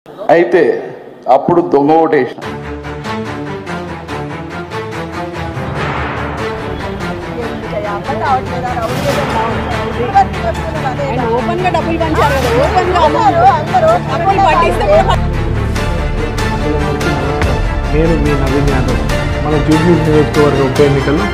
అయితే అప్పుడు దొంగ ఓటేసిన. ఓపెన్ గా డబ్బులు పంచారు కదా, ఓపెన్ గా అప్పులు పట్టిస్తే నేను మీ నవీన్ యాదవ్ మన జూబ్లీ నియోజకవర్గ ఉప ఎన్నికల్లో.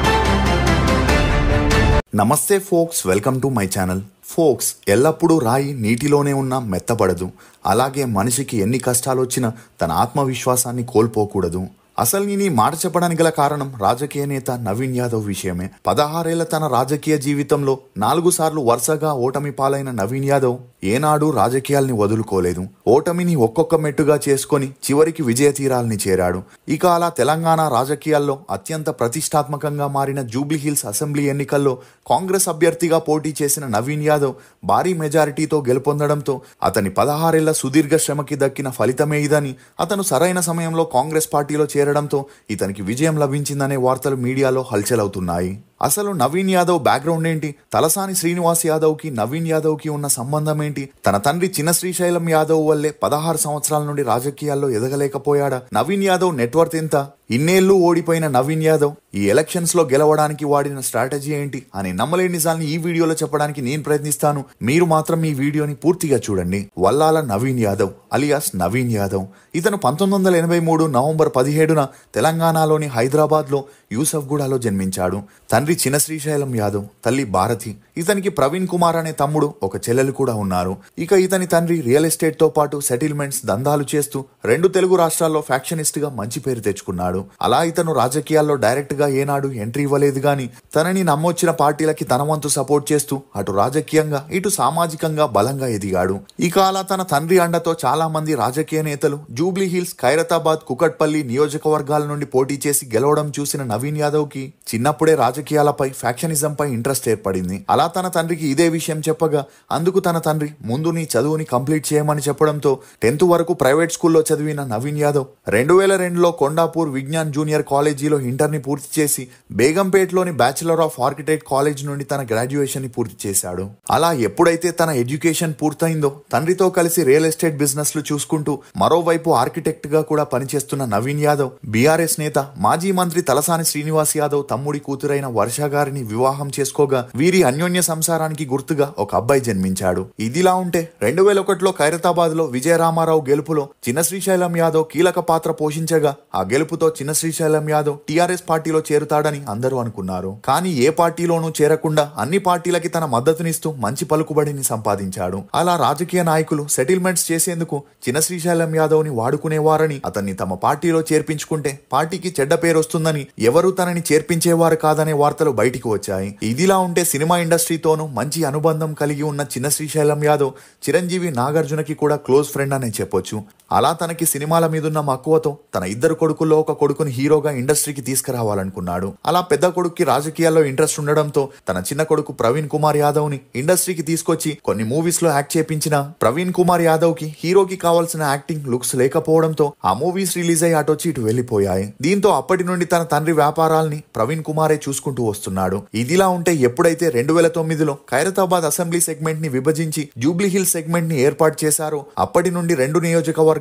నమస్తే folks, welcome to my channel. Folks, ఎల్లప్పుడూ రాయి నీటిలోనే ఉన్నా మెత్తపడదు. అలాగే మనిషికి ఎన్ని కష్టాలు వచ్చినా తన ఆత్మవిశ్వాసాన్ని కోల్పోకూడదు. అసలు నేను ఈ మాట చెప్పడానికి గల కారణం రాజకీయ నేత నవీన్ యాదవ్ విషయమే. 16 ఏళ్ల తన రాజకీయ జీవితంలో 4 సార్లు వరుసగా ఓటమి పాలైన నవీన్ యాదవ్ ఏనాడు రాజకీయాల్ని వదులుకోలేదు. ఓటమిని ఒక్కొక్క మెట్టుగా చేసుకొని చివరికి విజయ తీరాల్ని చేరాడు. ఇక అలా తెలంగాణ రాజకీయాల్లో అత్యంత ప్రతిష్టాత్మకంగా మారిన జూబ్లీ హిల్స్ అసెంబ్లీ ఎన్నికల్లో కాంగ్రెస్ అభ్యర్థిగా పోటీ చేసిన నవీన్ యాదవ్ భారీ మెజారిటీతో గెలుపొందడంతో అతని 16 ఏళ్ల సుదీర్ఘ శ్రమకి దక్కిన ఫలితమే ఇదని, అతను సరైన సమయంలో కాంగ్రెస్ పార్టీలో చేరడంతో ఇతనికి విజయం లభించిందనే వార్తలు మీడియాలో హల్చల్ అవుతున్నాయి. అసలు నవీన్ యాదవ్ బ్యాక్గ్రౌండ్ ఏంటి? తలసాని శ్రీనివాస్ యాదవ్ కి నవీన్ యాదవ్ కి ఉన్న సంబంధం ఏంటి? తన తండ్రి చిన్న శ్రీశైలం యాదవ్ వల్లే 16 సంవత్సరాల నుండి రాజకీయాల్లో ఎదగలేకపోయాడా? నవీన్ యాదవ్ నెట్వర్త్ ఎంత? ఇన్నేళ్లు ఓడిపోయిన నవీన్ యాదవ్ ఈ ఎలక్షన్స్ లో గెలవడానికి వాడిన స్ట్రాటజీ ఏంటి అని నమ్మలేని నిజాన్ని ఈ వీడియోలో చెప్పడానికి నేను ప్రయత్నిస్తాను. మీరు మాత్రం ఈ వీడియోని పూర్తిగా చూడండి. వల్లాల నవీన్ యాదవ్ అలియాస్ నవీన్ యాదవ్. ఇతను 1983 నవంబర్ 17న తెలంగాణలోని హైదరాబాద్ లో యూసఫ్గూడలో జన్మించాడు. తండ్రి చిన్న శ్రీశైలం యాదవ్, తల్లి భారతి. ఇతనికి ప్రవీణ్ కుమార్ అనే తమ్ముడు, ఒక చెల్లెలు కూడా ఉన్నారు. ఇక ఇతని తండ్రి రియల్ ఎస్టేట్ తో పాటు సెటిల్మెంట్స్ దందాలు చేస్తూ 2 తెలుగు రాష్ట్రాల్లో ఫ్యాక్షనిస్ట్ గా మంచి పేరు తెచ్చుకున్నాడు. అలా ఇతను రాజకీయాల్లో డైరెక్ట్ గా ఏనాడు ఎంట్రీ ఇవ్వలేదు గాని తనని నమ్మొచ్చిన పార్టీలకి తన వంతు సపోర్ట్ చేస్తూ అటు రాజకీయంగా ఇటు సామాజికంగా బలంగా ఎదిగాడు. ఇక అలా తన తండ్రి అండతో చాలా మంది రాజకీయ నేతలు జూబ్లీ హిల్స్, ఖైరతాబాద్, కుకట్పల్లి నియోజకవర్గాల నుండి పోటీ చేసి గెలవడం చూసిన నవీన్ యాదవ్ కి చిన్నప్పుడే రాజకీయాలపై, ఫ్యాక్షనిజం పై ఇంట్రెస్ట్ ఏర్పడింది. అలా తన తండ్రికి ఇదే విషయం చెప్పగా అందుకు తన తండ్రి ముందు నీ చదువుని కంప్లీట్ చేయమని చెప్పడంతో 10th వరకు ప్రైవేట్ స్కూల్లో చదివిన నవీన్ యాదవ్ 2002లో కొండాపూర్ విజ్ఞాన్ జూనియర్ కాలేజీలో ఇంటర్ని పూర్తి చేసి బేగంపేటలోని బ్యాచిలర్ ఆఫ్ ఆర్కిటెక్ట్ కాలేజ్ నుండి తన గ్రాడ్యుయేషన్ ని పూర్తి చేశాడు. అలా ఎప్పుడైతే తన ఎడ్యుకేషన్ పూర్తయిందో తండ్రితో కలిసి రియల్ ఎస్టేట్ బిజినెస్ లు చూసుకుంటూ మరోవైపు ఆర్కిటెక్ట్ గా కూడా పనిచేస్తున్న నవీన్ యాదవ్ బీఆర్ఎస్ నేత మాజీ మంత్రి తలసాని శ్రీనివాస్ యాదవ్ తమ్ముడి కూతురైన వర్ష గారిని వివాహం చేసుకోగా వీరి అన్యోన్య సంసారానికి గుర్తుగా ఒక అబ్బాయి జన్మించాడు. ఇదిలా ఉంటే 2001లో ఖైరతాబాద్ లో విజయరామారావు గెలుపులో చిన్న శ్రీశైలం యాదవ్ కీలక పాత్ర పోషించగా ఆ గెలుపుతో చిన్న శ్రీశైలం యాదవ్ టీఆర్ఎస్ పార్టీలో చేరుతాడని అందరూ అనుకున్నారు. కానీ ఏ పార్టీలోనూ చేరకుండా అన్ని పార్టీలకి తన మద్దతునిస్తూ మంచి పలుకుబడిని సంపాదించాడు. అలా రాజకీయ నాయకులు సెటిల్మెంట్స్ చేసేందుకు చిన్న శ్రీశైలం యాదవ్ ని వాడుకునేవారని, అతన్ని తమ పార్టీలో చేర్పించుకుంటే పార్టీకి చెడ్డ పేరు వస్తుందని, ఎవరూ తనని చేర్పించేవారు కాదనే వార్తలు బయటికి వచ్చాయి. ఇదిలా ఉంటే సినిమా ఇండస్ట్రీతోనూ మంచి అనుబంధం కలిగి ఉన్న చిన్న శ్రీశైలం యాదవ్ చిరంజీవి, నాగార్జునకి కూడా క్లోజ్ ఫ్రెండ్ అనే చెప్పొచ్చు. అలా తనకి సినిమాల మీదున్న మక్కువతో తన 2 కొడుకుల్లో ఒక కొడుకుని హీరోగా ఇండస్ట్రీకి తీసుకురావాలనుకున్నాడు. అలా పెద్ద కొడుకుకి రాజకీయాల్లో ఇంట్రెస్ట్ ఉండడంతో తన చిన్న కొడుకు ప్రవీణ్ కుమార్ యాదవ్ ని ఇండస్ట్రీకి తీసుకొచ్చి కొన్ని మూవీస్ లో యాక్ట్ చేపించిన ప్రవీణ్ కుమార్ యాదవ్ కి హీరోకి కావాల్సిన యాక్టింగ్ లుక్స్ లేకపోవడంతో ఆ మూవీస్ రిలీజ్ అయ్యి అటొచ్చి ఇటు వెళ్లిపోయాయి. దీంతో అప్పటి నుండి తన తండ్రి వ్యాపారాల్ని ప్రవీణ్ కుమారే చూసుకుంటూ వస్తున్నాడు. ఇదిలా ఉంటే ఎప్పుడైతే 2009లో ఖైరతాబాద్ అసెంబ్లీ సెగ్మెంట్ ని విభజించి జూబ్లీ హిల్స్ సెగ్మెంట్ ని ఏర్పాటు చేశారో అప్పటి నుండి 2 నియోజకవర్గాల్లో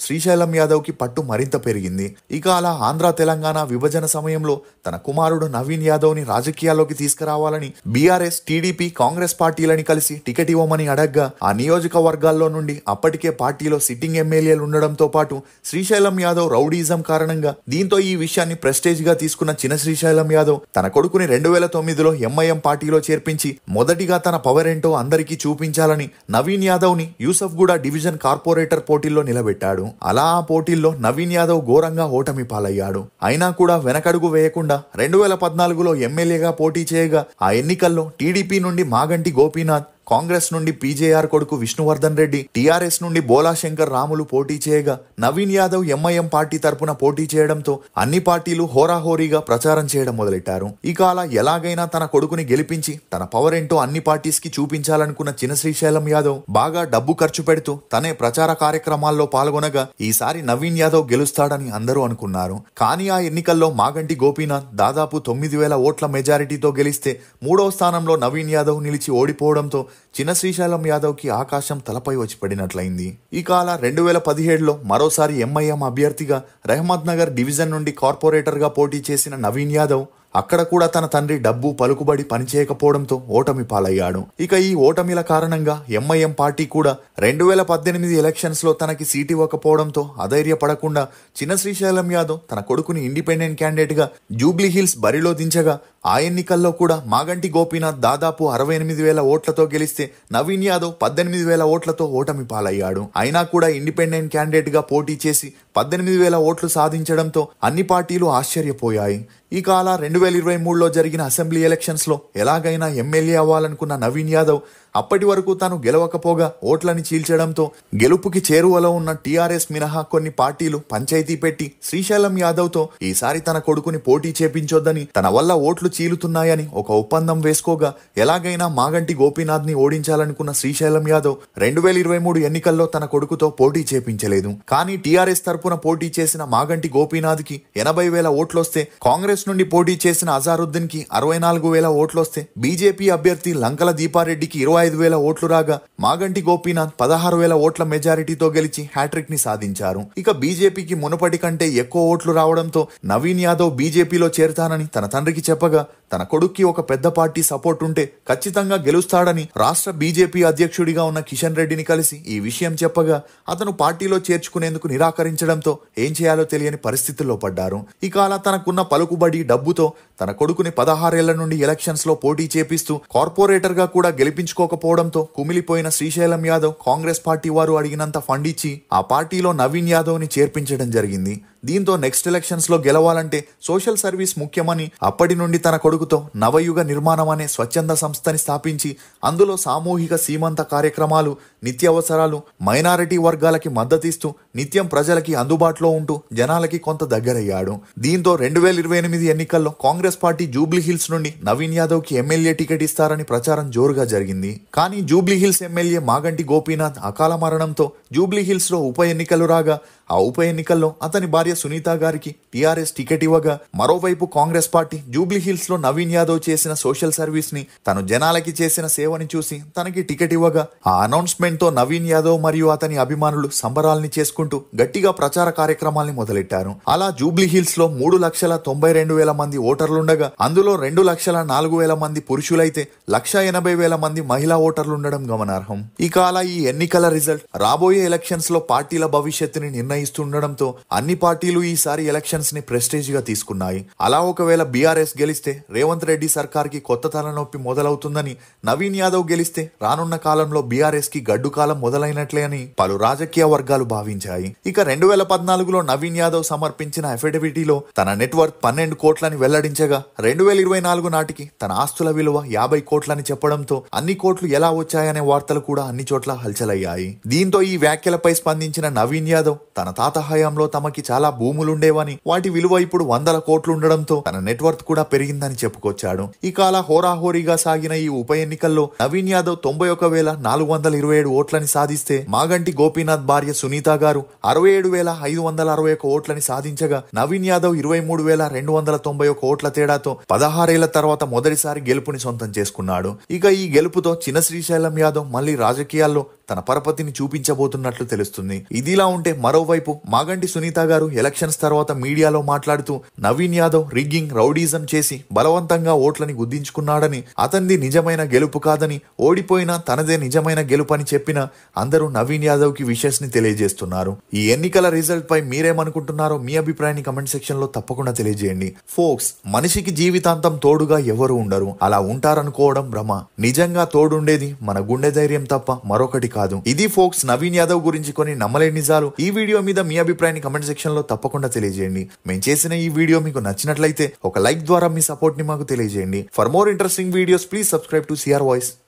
శ్రీశైలం యాదవ్ కి పట్టు మరింత పెరిగింది. ఇక అలా ఆంధ్ర తెలంగాణ విభజన సమయంలో తన కుమారుడు నవీన్ యాదవ్ ని రాజకీయాల్లోకి తీసుకురావాలని బీఆర్ఎస్, టీడీపీ, కాంగ్రెస్ పార్టీలని కలిసి టికెట్ ఇవ్వమని అడగ్గా ఆ నియోజకవర్గాల్లో నుండి అప్పటికే పార్టీలో సిట్టింగ్ ఎమ్మెల్యేలు ఉండడంతో పాటు శ్రీశైలం యాదవ్ రౌడీజం కారణంగా దీంతో ఈ విషయాన్ని ప్రెస్టేజ్ గా తీసుకున్న చిన్న శ్రీశైలం యాదవ్ తన కొడుకుని 2009లో ఎంఐఎం పార్టీలో చేర్పించి మొదటిగా తన పవర్ ఏంటో అందరికీ చూపించాలని నవీన్ యాదవ్ ని యూసఫ్గూడ డివిజన్ కార్పొరేటర్ పోటీల్లో నిలబెట్టాడు. అలా ఆ పోటీల్లో నవీన్ యాదవ్ ఘోరంగా ఓటమి పాలయ్యాడు. అయినా కూడా వెనకడుగు వేయకుండా 2014లో ఎమ్మెల్యేగా పోటీ చేయగా ఆ ఎన్నికల్లో టీడీపీ నుండి మాగంటి గోపీనాథ్, కాంగ్రెస్ నుండి పీజేఆర్ కొడుకు విష్ణువర్ధన్ రెడ్డి, టీఆర్ఎస్ నుండి బోలాశంకర్ రాములు పోటీ చేయగా నవీన్ యాదవ్ ఎంఐఎం పార్టీ తరపున పోటీ చేయడంతో అన్ని పార్టీలు హోరాహోరీగా ప్రచారం చేయడం మొదలెట్టారు. ఇక అలా ఎలాగైనా తన కొడుకుని గెలిపించి తన పవర్ ఏంటో అన్ని పార్టీస్ కి చూపించాలనుకున్న చిన్న శ్రీశైలం యాదవ్ బాగా డబ్బు ఖర్చు పెడుతూ తనే ప్రచార కార్యక్రమాల్లో పాల్గొనగా ఈసారి నవీన్ యాదవ్ గెలుస్తాడని అందరూ అనుకున్నారు. కానీ ఆ ఎన్నికల్లో మాగంటి గోపీనాథ్ దాదాపు 9,000 ఓట్ల మెజారిటీతో గెలిస్తే 3వ స్థానంలో నవీన్ యాదవ్ నిలిచి ఓడిపోవడంతో చిన్న శ్రీశైలం యాదవ్ కి ఆకాశం తలపై వచ్చి పడినట్లయింది. ఇక అలా 2017లో మరోసారి ఎంఐఎం అభ్యర్థిగా రహమత్ నగర్ డివిజన్ నుండి కార్పొరేటర్ గా పోటీ చేసిన నవీన్ యాదవ్ అక్కడ కూడా తన తండ్రి డబ్బు పలుకుబడి పనిచేయకపోవడంతో ఓటమి పాలయ్యాడు. ఇక ఈ ఓటమిల కారణంగా ఎంఐఎం పార్టీ కూడా 2018 ఎలక్షన్స్ లో తనకి సీట్ ఇవ్వకపోవడంతో అధైర్యపడకుండా చిన్న శ్రీశైలం యాదవ్ తన కొడుకుని ఇండిపెండెంట్ క్యాండిడేట్ గా జూబ్లీ హిల్స్ బరిలో దించగా ఆ ఎన్నికల్లో కూడా మాగంటి గోపీనాథ్ దాదాపు 68,000 ఓట్లతో గెలిస్తే నవీన్ యాదవ్ 18,000 ఓట్లతో ఓటమి పాలయ్యాడు. అయినా కూడా ఇండిపెండెంట్ క్యాండిడేట్ గా పోటీ చేసి 18,000 ఓట్లు సాధించడంతో అన్ని పార్టీలు ఆశ్చర్యపోయాయి. ఇక అలా 2023లో జరిగిన అసెంబ్లీ ఎలక్షన్స్ లో ఎలాగైనా ఎమ్మెల్యే అవ్వాలనుకున్న నవీన్ యాదవ్ అప్పటి వరకు తాను గెలవకపోగా ఓట్లని చీల్చడంతో గెలుపుకి చేరువలో ఉన్న టీఆర్ఎస్ మినహా కొన్ని పార్టీలు పంచాయతీ పెట్టి శ్రీశైలం యాదవ్ తో ఈసారి తన కొడుకుని పోటీ చేపించొద్దని, తన వల్ల ఓట్లు చీలుతున్నాయని ఒక ఒప్పందం వేసుకోగా ఎలాగైనా మాగంటి గోపీనాథ్ ని ఓడించాలనుకున్న శ్రీశైలం యాదవ్ 2023 ఎన్నికల్లో తన కొడుకుతో పోటీ చేపించలేదు. కానీ టీఆర్ఎస్ తరపున పోటీ చేసిన మాగంటి గోపీనాథ్ కి 80,000 ఓట్లొస్తే, కాంగ్రెస్ నుండి పోటీ చేసిన అజారుద్దీన్ కి 64,000 ఓట్లొస్తే, బీజేపీ అభ్యర్థి లంకల దీపారెడ్డికి 25,000 ఓట్లు రాగా మాగంటి గోపీనాథ్ 16,000 ఓట్ల మెజారిటీతో గెలిచి హ్యాట్రిక్ ని సాధించారు. ఇక బీజేపీకి మునుపటి కంటే ఎక్కువ ఓట్లు రావడంతో నవీన్ యాదవ్ బీజేపీలో చేరతానని తన తండ్రికి చెప్పగా, తన కొడుక్కి ఒక పెద్ద పార్టీ సపోర్ట్ ఉంటే ఖచ్చితంగా గెలుస్తాడని రాష్ట్ర బీజేపీ అధ్యక్షుడిగా ఉన్న కిషన్ రెడ్డిని కలిసి ఈ విషయం చెప్పగా అతను పార్టీలో చేర్చుకునేందుకు నిరాకరించడంతో ఏం చేయాలో తెలియని పరిస్థితుల్లో పడ్డారు. ఇక అలా తనకున్న పలుకుబడి డబ్బుతో తన కొడుకుని 16 ఏళ్ల నుండి ఎలక్షన్స్ లో పోటీ చేపిస్తూ కార్పొరేటర్ గా కూడా గెలిపించుకోకపోవడంతో కుమిలిపోయిన శ్రీశైలం యాదవ్ కాంగ్రెస్ పార్టీ వారు అడిగినంత ఫండ్ ఇచ్చి ఆ పార్టీలో నవీన్ యాదవ్ ని చేర్పించడం జరిగింది. దీంతో నెక్స్ట్ ఎలక్షన్స్ లో గెలవాలంటే సోషల్ సర్వీస్ ముఖ్యమని అప్పటి నుండి తన కొడుకుతో నవయుగ నిర్మాణం అనే స్వచ్ఛంద సంస్థని స్థాపించి అందులో సామూహిక సీమంత కార్యక్రమాలు, నిత్యావసరాలు, మైనారిటీ వర్గాలకి మద్దతిస్తూ నిత్యం ప్రజలకి అందుబాటులో ఉంటూ జనాలకి కొంత దగ్గరయ్యాడు. దీంతో 2028 ఎన్నికల్లో కాంగ్రెస్ పార్టీ జూబ్లీ హిల్స్ నుండి నవీన్ యాదవ్ కి ఎమ్మెల్యే టికెట్ ఇస్తారని ప్రచారం జోరుగా జరిగింది. కానీ Jubilee hills MLA Maganti Gopinath అకాల మరణంతో జూబ్లీ హిల్స్ లో ఉప ఎన్నికలు రాగా ఆ ఉప ఎన్నికల్లో అతని భార్య సునీత గారికి టీఆర్ఎస్ టికెట్ ఇవ్వగా, మరోవైపు కాంగ్రెస్ పార్టీ జూబ్లీ హిల్స్ లో నవీన్ యాదవ్ చేసిన సోషల్ సర్వీస్ ని, తను జనాలకి చేసిన సేవని చూసి తనకి టికెట్ ఇవ్వగా ఆ అనౌన్స్మెంట్ తో నవీన్ యాదవ్ మరియు అతని అభిమానులు సంబరాల్ని చేసుకుంటూ గట్టిగా ప్రచార కార్యక్రమాల్ని మొదలెట్టారు. అలా జూబ్లీ హిల్స్ లో 3,92,000 మంది ఓటర్లుండగా అందులో 2,04,000 మంది పురుషులైతే 1,80,000 మంది మహిళా ఓటర్లుండడం గమనార్హం. ఇక అలా ఈ ఎన్నికల రిజల్ట్ రాబోయే ఎలక్షన్స్ లో పార్టీల భవిష్యత్తుని నిర్ణయిస్తుండడంతో అన్ని పార్టీలు ఈసారి ఎలక్షన్స్ ని ప్రెస్టేజ్ గా తీసుకున్నాయి. అలా ఒకవేళ బీఆర్ఎస్ గెలిస్తే రేవంత్ రెడ్డి సర్కార్ కి కొత్త తలనొప్పి మొదలవుతుందని, నవీన్ యాదవ్ గెలిస్తే రానున్న కాలంలో బీఆర్ఎస్ కి గడ్డు కాలం మొదలైనట్లే అని పలు రాజకీయ వర్గాలు భావించాయి. ఇక 2014లో నవీన్ యాదవ్ సమర్పించిన అఫిడవిటీలో తన నెట్వర్క్ 12 కోట్లని వెల్లడించగా 2024 నాటికి తన ఆస్తుల విలువ 50 కోట్లని చెప్పడంతో అన్ని కోట్లు ఎలా వచ్చాయనే వార్తలు కూడా అన్ని చోట్ల హల్చలయ్యాయి. దీంతో ఈ వ్యాఖ్యలపై స్పందించిన నవీన్ యాదవ్ తన తాత హయాంలో తమకి చాలా భూములుండేవని, వాటి విలువ ఇప్పుడు 100 కోట్లుండడంతో తన నెట్వర్క్ కూడా పెరిగిందని చెప్పుకొచ్చాడు. ఇక అలా హోరాహోరీగా సాగిన ఈ ఉప ఎన్నికల్లో నవీన్ యాదవ్ 91,427 ఓట్లని సాధిస్తే మాగంటి గోపీనాథ్ భార్య సునీత గారు 67,561 ఓట్లని సాధించగా నవీన్ యాదవ్ 23,291 ఓట్ల తేడాతో 16 ఏళ్ల తర్వాత మొదటిసారి గెలుపుని సొంతం చేసుకున్నాడు. ఇక ఈ గెలుపుతో చిన్న శ్రీశైలం యాదవ్ మళ్లీ రాజకీయాల్లో తన పరపతిని చూపించబోతున్నట్లు తెలుస్తుంది. ఇదిలా ఉంటే మరోవైపు మాగంటి సునీత గారు ఎలక్షన్స్ తర్వాత మీడియాలో మాట్లాడుతూ నవీన్ యాదవ్ రిగ్గింగ్, రౌడీజం చేసి బలవంతంగా ఓట్లని గుద్దించుకున్నాడని, అతనిది నిజమైన గెలుపు కాదని, ఓడిపోయినా తనదే నిజమైన గెలుపు అని చెప్పిన అందరూ నవీన్ యాదవ్ కి విషెస్ ని తెలియజేస్తున్నారు. ఈ ఎన్నికల రిజల్ట్ పై మీరేమనుకుంటున్నారో మీ అభిప్రాయాన్ని కమెంట్ సెక్షన్ లో తప్పకుండా తెలియజేయండి. ఫోక్స్, మనిషికి జీవితాంతం తోడుగా ఎవరు ఉండరు, అలా ఉంటారనుకోవడం భ్రమ. నిజంగా తోడుండేది మన గుండె ధైర్యం తప్ప మరొకటి కాదు. ఇది ఫోక్స్ నవీన్ యాదవ్ గురించి కొన్ని నమ్మలేని నిజాలు. ఈ వీడియో మీద మీ అభిప్రాయాన్ని కమెంట్ సెక్షన్ లో తప్పకుండా తెలియజేయండి. మేము చేసిన ఈ వీడియో మీకు నచ్చినట్లయితే ఒక లైక్ ద్వారా మీ సపోర్ట్ ని మాకు తెలియజేయండి. For more interesting videos please subscribe to CR voice.